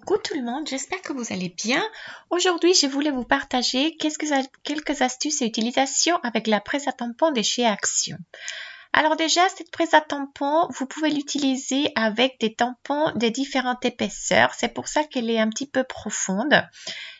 Coucou tout le monde, j'espère que vous allez bien. Aujourd'hui, je voulais vous partager quelques astuces et utilisations avec la presse à tampon de chez Action. Alors déjà, cette presse à tampon, vous pouvez l'utiliser avec des tampons de différentes épaisseurs. C'est pour ça qu'elle est un petit peu profonde.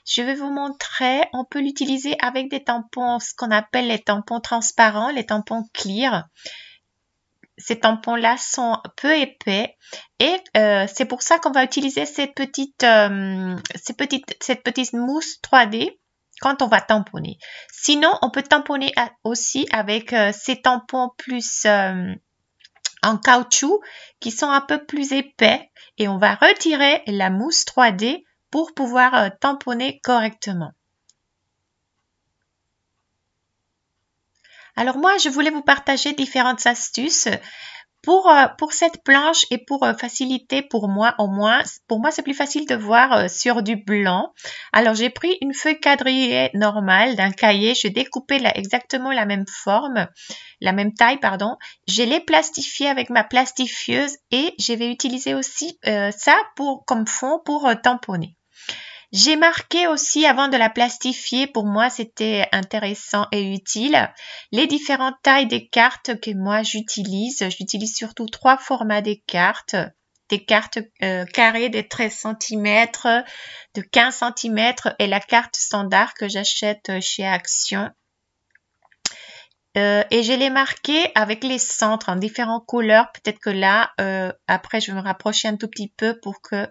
Je vais vous montrer, on peut l'utiliser avec des tampons, ce qu'on appelle les tampons transparents, les tampons clear. Ces tampons-là sont peu épais et c'est pour ça qu'on va utiliser cette petite mousse 3D quand on va tamponner. Sinon, on peut tamponner aussi avec ces tampons plus en caoutchouc qui sont un peu plus épais et on va retirer la mousse 3D pour pouvoir tamponner correctement. Alors moi, je voulais vous partager différentes astuces pour cette planche et pour faciliter pour moi au moins. Pour moi, c'est plus facile de voir sur du blanc. Alors, j'ai pris une feuille quadrillée normale d'un cahier. Je découpais exactement la même forme, la même taille, pardon. Je l'ai plastifié avec ma plastifieuse et je vais utiliser aussi ça comme fond pour tamponner. J'ai marqué aussi avant de la plastifier, pour moi c'était intéressant et utile, les différentes tailles des cartes que moi j'utilise. J'utilise surtout 3 formats des cartes carrées de 13 cm, de 15 cm et la carte standard que j'achète chez Action. Et je l'ai marqué avec les centres en différentes couleurs. Peut-être que là, après je vais me rapprocher un tout petit peu pour que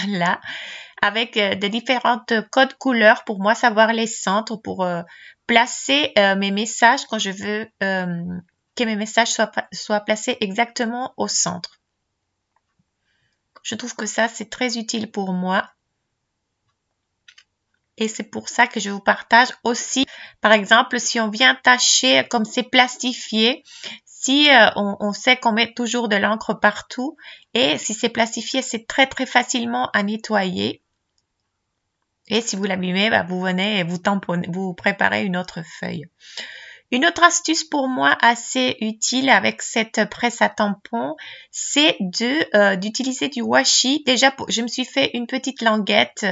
là, avec de différentes codes couleurs pour moi savoir les centres pour placer mes messages quand je veux que mes messages soient placés exactement au centre. Je trouve que ça c'est très utile pour moi et c'est pour ça que je vous partage aussi. Par exemple, si on vient tacher comme c'est plastifié, si on sait qu'on met toujours de l'encre partout et si c'est plastifié, c'est très facilement à nettoyer. Et si vous l'abîmez, vous venez et vous tamponnez, vous préparez une autre feuille. Une autre astuce pour moi assez utile avec cette presse à tampon, c'est d'utiliser du washi. Déjà, je me suis fait une petite languette.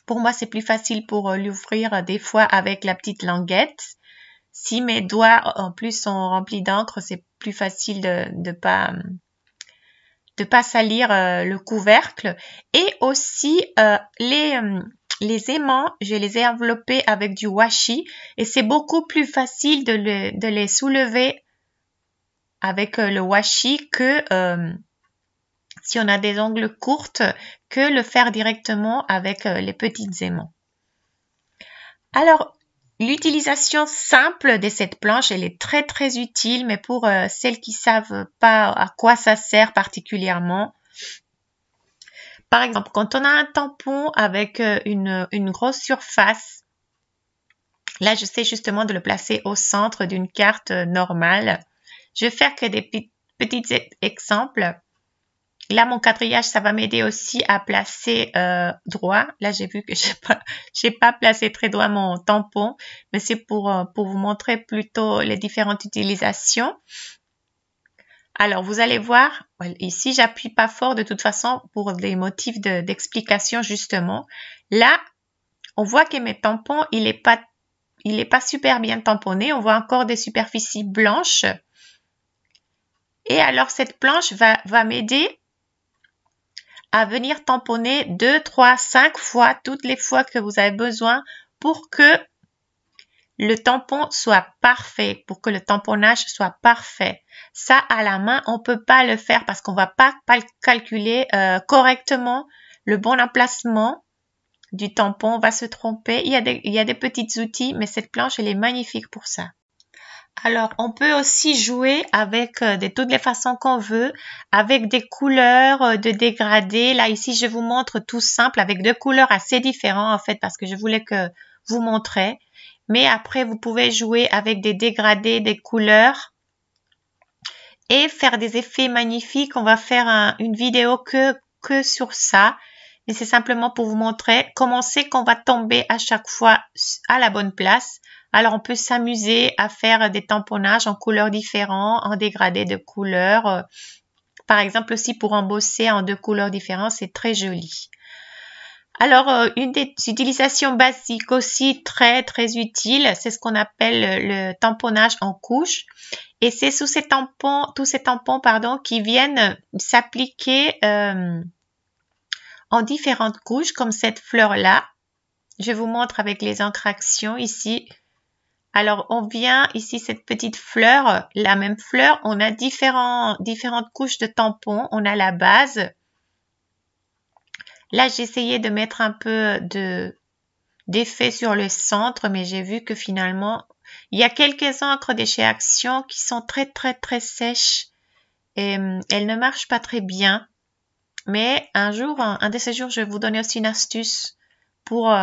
Pour moi, c'est plus facile pour l'ouvrir des fois avec la petite languette. Si mes doigts en plus sont remplis d'encre, c'est plus facile de pas salir le couvercle. Et aussi les aimants, je les ai enveloppés avec du washi et c'est beaucoup plus facile de les soulever avec le washi que si on a des ongles courtes, que le faire directement avec les petits aimants. Alors, l'utilisation simple de cette planche, elle est très utile, mais pour celles qui savent pas à quoi ça sert particulièrement. Par exemple, quand on a un tampon avec une grosse surface, là, je sais justement de le placer au centre d'une carte normale. Je vais faire que des petits exemples. Là, mon quadrillage, ça va m'aider aussi à placer droit. Là, j'ai vu que j'ai pas placé très droit mon tampon, mais c'est pour vous montrer plutôt les différentes utilisations. Alors, vous allez voir, ici, j'appuie pas fort de toute façon pour des motifs d'explication justement. Là, on voit que mes tampons, il est pas super bien tamponné. On voit encore des superficies blanches. Et alors, cette planche va m'aider à venir tamponner 2, 3, 5 fois, toutes les fois que vous avez besoin pour que le tampon soit parfait, pour que le tamponnage soit parfait. Ça, à la main, on peut pas le faire parce qu'on va pas calculer correctement le bon emplacement du tampon. On va se tromper. Il y a des petits outils, mais cette planche, elle est magnifique pour ça. Alors, on peut aussi jouer avec de toutes les façons qu'on veut, avec des couleurs de dégradés. Là, ici, je vous montre tout simple avec 2 couleurs assez différentes, en fait, parce que je voulais que vous montrez. Mais après, vous pouvez jouer avec des dégradés, des couleurs et faire des effets magnifiques. On va faire une vidéo que sur ça. Mais c'est simplement pour vous montrer comment c'est qu'on va tomber à chaque fois à la bonne place. Alors, on peut s'amuser à faire des tamponnages en couleurs différentes, en dégradés de couleurs. Par exemple, aussi pour embosser en 2 couleurs différentes, c'est très joli. Alors, une des utilisations basiques aussi très utile, c'est ce qu'on appelle le tamponnage en couche. Et c'est sous ces tampons, tous ces tampons, pardon, qui viennent s'appliquer en différentes couches, comme cette fleur-là. Je vous montre avec les encres action ici. Alors, on vient ici, cette petite fleur, la même fleur, on a différentes couches de tampons. On a la base. Là, j'ai essayé de mettre un peu d'effet sur le centre, mais j'ai vu que finalement, il y a quelques encres de chez Action qui sont très sèches et elles ne marchent pas très bien. Mais un jour, un de ces jours, je vais vous donner aussi une astuce pour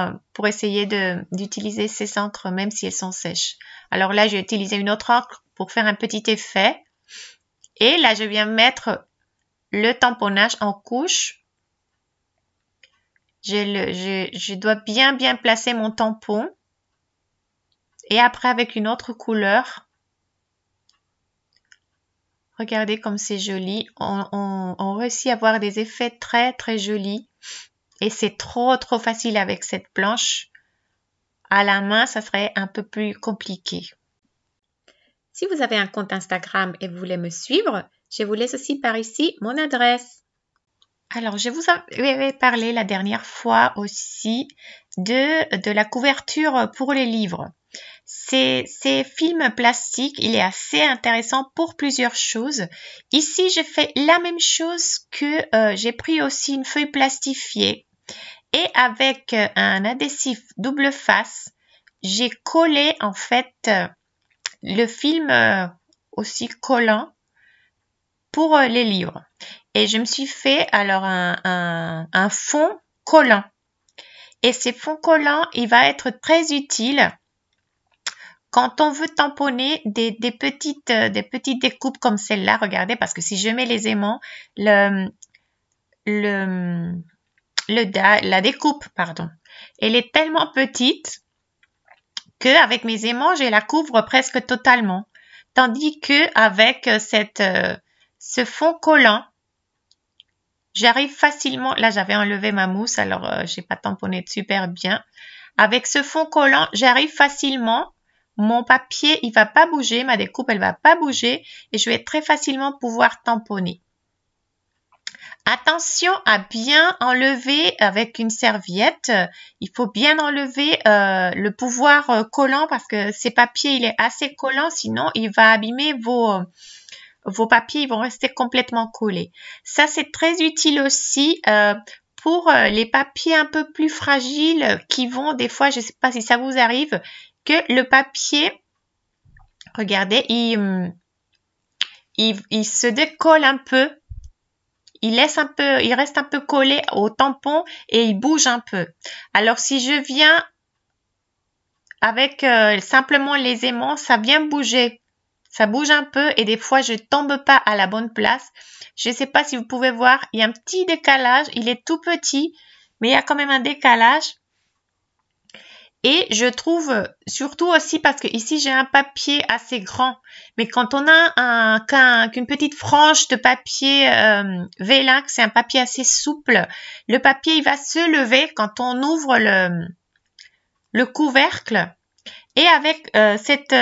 essayer d'utiliser ces encres même si elles sont sèches. Alors là, j'ai utilisé une autre encre pour faire un petit effet. Et là, je viens mettre le tamponnage en couche. Je dois bien placer mon tampon. Et après, avec une autre couleur, regardez comme c'est joli. On réussit à avoir des effets très jolis. Et c'est trop facile avec cette planche. À la main, ça serait un peu plus compliqué. Si vous avez un compte Instagram et vous voulez me suivre, je vous laisse aussi par ici mon adresse. Alors, je vous avais parlé la dernière fois aussi de la couverture pour les livres. Ces films plastiques, il est assez intéressant pour plusieurs choses. Ici, j'ai fait la même chose que j'ai pris aussi une feuille plastifiée et avec un adhésif double face, j'ai collé en fait le film aussi collant pour les livres. Et je me suis fait alors un fond collant. Et ces fonds collants, il va être très utile quand on veut tamponner des petites découpes comme celle-là. Regardez, parce que si je mets les aimants, la découpe, pardon, elle est tellement petite qu'avec mes aimants, je la couvre presque totalement. Tandis que avec ce fond collant, j'arrive facilement, là j'avais enlevé ma mousse, alors j'ai pas tamponné super bien. Avec ce fond collant, j'arrive facilement, mon papier il va pas bouger, ma découpe elle va pas bouger et je vais très facilement pouvoir tamponner. Attention à bien enlever avec une serviette, il faut bien enlever le pouvoir collant parce que ces papiers il est assez collant, sinon il va abîmer vos papiers, ils vont rester complètement collés. Ça, c'est très utile aussi pour les papiers un peu plus fragiles qui vont, des fois, je ne sais pas si ça vous arrive, que le papier, regardez, il se décolle un peu. Il reste un peu collé au tampon et il bouge un peu. Alors, si je viens avec simplement les aimants, ça vient bouger. Ça bouge un peu et des fois, je tombe pas à la bonne place. Je ne sais pas si vous pouvez voir, il y a un petit décalage. Il est tout petit, mais il y a quand même un décalage. Et je trouve, surtout aussi parce que ici, j'ai un papier assez grand. Mais quand on a qu'une petite frange de papier vélin, c'est un papier assez souple, le papier, il va se lever quand on ouvre le couvercle. Et avec cette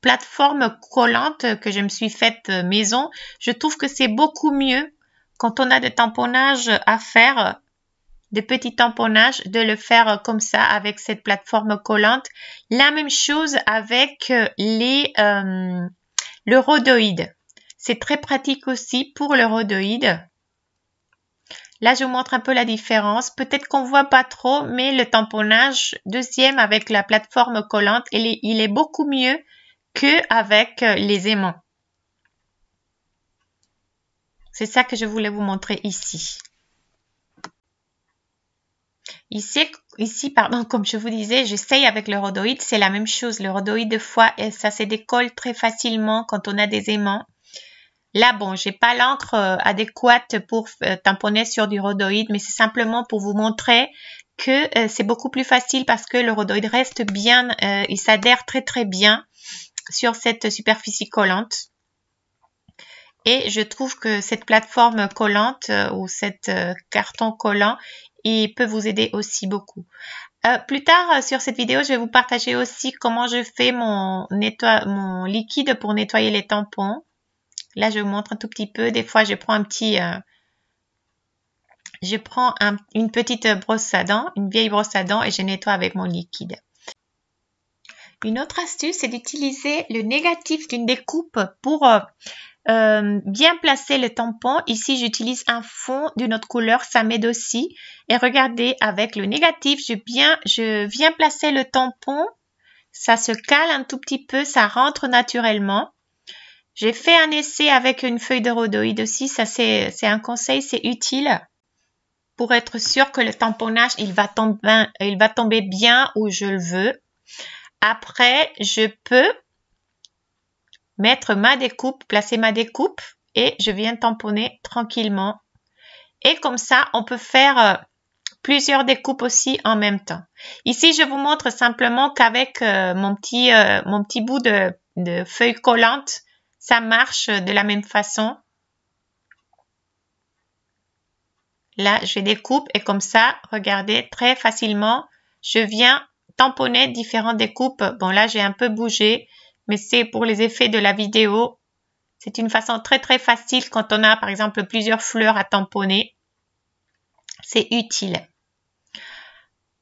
plateforme collante que je me suis faite maison, je trouve que c'est beaucoup mieux quand on a des tamponnages à faire, des petits tamponnages, de le faire comme ça avec cette plateforme collante. La même chose avec le rhodoïde. C'est très pratique aussi pour le rhodoïde. Là, je vous montre un peu la différence. Peut-être qu'on voit pas trop, mais le tamponnage deuxième avec la plateforme collante, il est beaucoup mieux qu'avec les aimants. C'est ça que je voulais vous montrer ici. Ici, pardon, comme je vous disais, j'essaye avec le rhodoïde, c'est la même chose. Le rhodoïde, des fois, ça se décolle très facilement quand on a des aimants. Là, bon, j'ai pas l'encre adéquate pour tamponner sur du rhodoïde, mais c'est simplement pour vous montrer que c'est beaucoup plus facile parce que le rhodoïde reste bien, il s'adhère très bien sur cette superficie collante. Et je trouve que cette plateforme collante ou cet carton collant, il peut vous aider aussi beaucoup. Plus tard sur cette vidéo, je vais vous partager aussi comment je fais mon liquide pour nettoyer les tampons. Là, je vous montre un tout petit peu. Des fois, je prends une petite brosse à dents, une vieille brosse à dents et je nettoie avec mon liquide. Une autre astuce, c'est d'utiliser le négatif d'une découpe pour bien placer le tampon. Ici, j'utilise un fond d'une autre couleur, ça m'aide aussi. Et regardez, avec le négatif, je viens placer le tampon. Ça se cale un tout petit peu, ça rentre naturellement. J'ai fait un essai avec une feuille de rhodoïde aussi. Ça, c'est un conseil, c'est utile pour être sûr que le tamponnage, il va tomber bien où je le veux. Après, je peux mettre ma découpe, placer ma découpe et je viens tamponner tranquillement. Et comme ça, on peut faire plusieurs découpes aussi en même temps. Ici, je vous montre simplement qu'avec mon petit bout de feuille collante, ça marche de la même façon. Là, je découpe et comme ça, regardez, très facilement, je viens tamponner différentes découpes. Bon, là, j'ai un peu bougé, mais c'est pour les effets de la vidéo. C'est une façon très, très facile quand on a, par exemple, plusieurs fleurs à tamponner. C'est utile.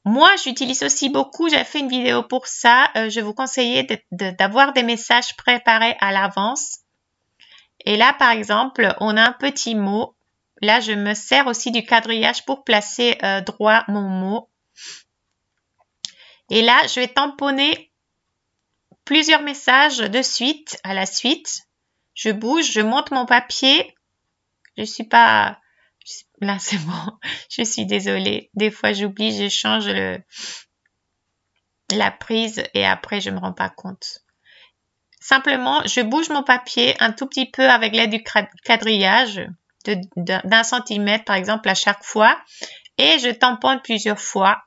Moi, j'utilise aussi beaucoup, j'ai fait une vidéo pour ça. Je vous conseillais d'avoir des messages préparés à l'avance. Et là, par exemple, on a un petit mot. Là, je me sers aussi du quadrillage pour placer droit mon mot. Et là, je vais tamponner plusieurs messages de suite, à la suite. Je bouge, je monte mon papier. Je suis pas... Là, c'est bon. Je suis désolée. Des fois, j'oublie, je change la prise et après, je me rends pas compte. Simplement, je bouge mon papier un tout petit peu avec l'aide du quadrillage d'un centimètre, par exemple, à chaque fois. Et je tamponne plusieurs fois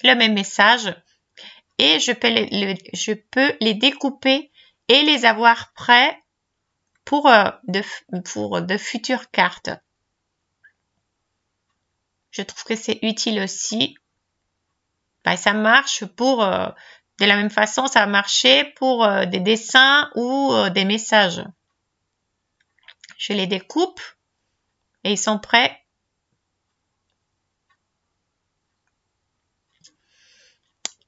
le même message. Et je peux les découper et les avoir prêts pour de futures cartes. Je trouve que c'est utile aussi. Ben, ça marche pour, de la même façon, ça va marcher pour des dessins ou des messages. Je les découpe et ils sont prêts.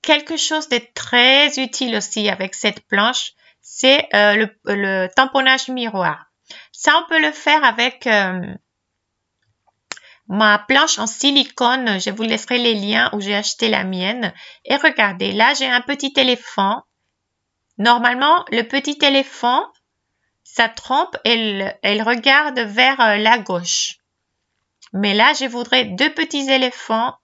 Quelque chose de très utile aussi avec cette planche, c'est le tamponnage miroir. Ça, on peut le faire avec ma planche en silicone. Je vous laisserai les liens où j'ai acheté la mienne. Et regardez, là, j'ai un petit éléphant. Normalement, le petit éléphant, sa trompe, elle regarde vers la gauche. Mais là, je voudrais deux petits éléphants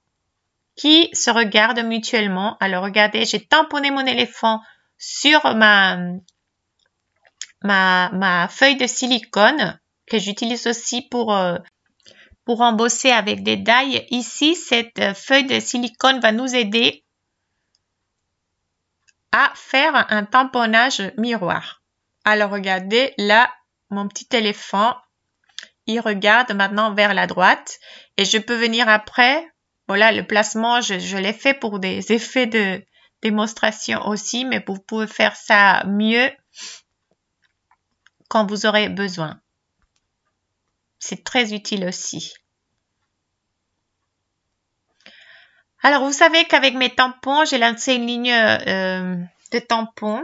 qui se regardent mutuellement. Alors, regardez, j'ai tamponné mon éléphant sur ma feuille de silicone que j'utilise aussi pour embosser avec des die. Ici, cette feuille de silicone va nous aider à faire un tamponnage miroir. Alors, regardez, là, mon petit éléphant, il regarde maintenant vers la droite et je peux venir après. Voilà, le placement, je l'ai fait pour des effets de démonstration aussi, mais vous pouvez faire ça mieux quand vous aurez besoin. C'est très utile aussi. Alors, vous savez qu'avec mes tampons, j'ai lancé une ligne de tampons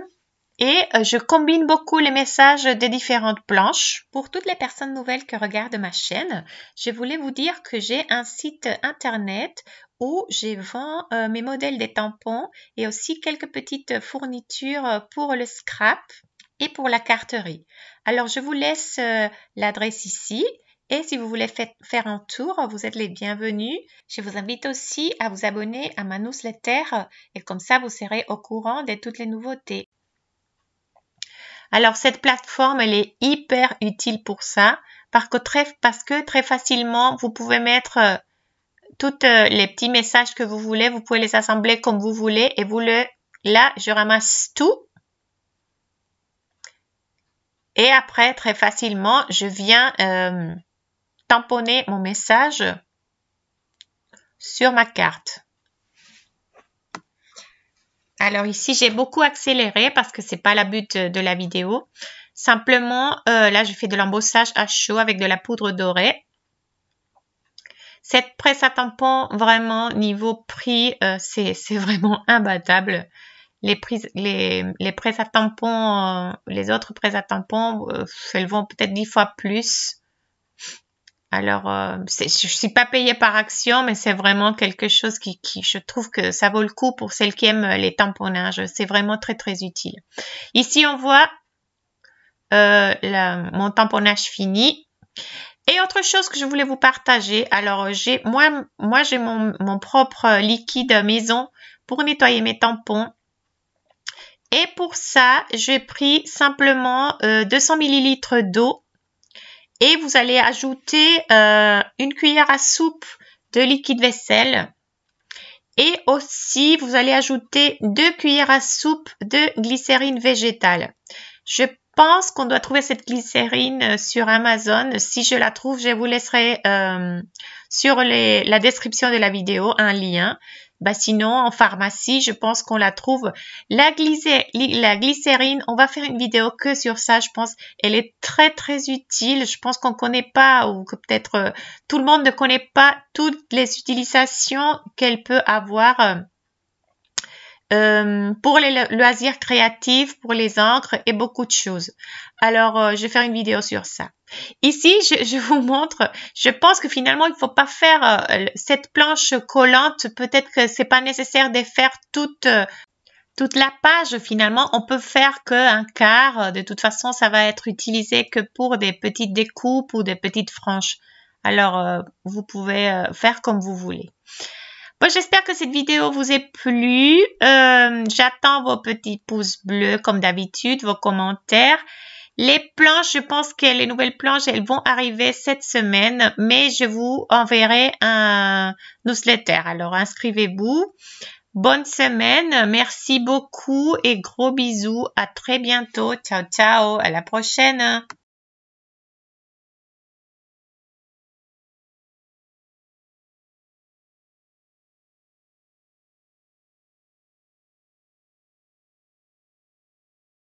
et je combine beaucoup les messages des différentes planches. Pour toutes les personnes nouvelles qui regardent ma chaîne, je voulais vous dire que j'ai un site internet où je vends mes modèles des tampons et aussi quelques petites fournitures pour le scrap et pour la carterie. Alors, je vous laisse l'adresse ici. Et si vous voulez faire un tour, vous êtes les bienvenus. Je vous invite aussi à vous abonner à ma newsletter et comme ça, vous serez au courant de toutes les nouveautés. Alors, cette plateforme, elle est hyper utile pour ça parce que très facilement, vous pouvez mettre tous les petits messages que vous voulez. Vous pouvez les assembler comme vous voulez et là, je ramasse tout. Et après, très facilement, je viens tamponner mon message sur ma carte. Alors ici, j'ai beaucoup accéléré parce que c'est pas le but de la vidéo. Simplement, là, je fais de l'embossage à chaud avec de la poudre dorée. Cette presse à tampon, vraiment, niveau prix, c'est vraiment imbattable. Les presses à tampon, les autres presses à tampon, elles vont peut-être 10 fois plus. Alors, je suis pas payée par action, mais c'est vraiment quelque chose qui, je trouve que ça vaut le coup pour celles qui aiment les tamponnages. C'est vraiment très, très utile. Ici, on voit mon tamponnage fini. Et autre chose que je voulais vous partager. Alors, moi j'ai mon propre liquide maison pour nettoyer mes tampons. Et pour ça, j'ai pris simplement 200 ml d'eau. Et vous allez ajouter une cuillère à soupe de liquide vaisselle. Et aussi, vous allez ajouter 2 cuillères à soupe de glycérine végétale. Je pense qu'on doit trouver cette glycérine sur Amazon. Si je la trouve, je vous laisserai sur la description de la vidéo un lien. Sinon, en pharmacie, je pense qu'on la trouve. La glycérine, on va faire une vidéo que sur ça, je pense. Elle est très, très utile. Je pense qu'on ne connaît pas ou que peut-être tout le monde ne connaît pas toutes les utilisations qu'elle peut avoir pour les loisirs créatifs, pour les encres et beaucoup de choses. Alors, je vais faire une vidéo sur ça. Ici, je vous montre, je pense que finalement, il ne faut pas faire cette planche collante. Peut-être que c'est pas nécessaire de faire toute la page. Finalement, on peut faire qu'un quart. De toute façon, ça va être utilisé que pour des petites découpes ou des petites franges. Alors, vous pouvez faire comme vous voulez. Bon, j'espère que cette vidéo vous a plu. J'attends vos petits pouces bleus comme d'habitude, vos commentaires. Les planches, je pense que les nouvelles planches, elles vont arriver cette semaine, mais je vous enverrai un newsletter. Alors, inscrivez-vous. Bonne semaine. Merci beaucoup et gros bisous. À très bientôt. Ciao, ciao. À la prochaine.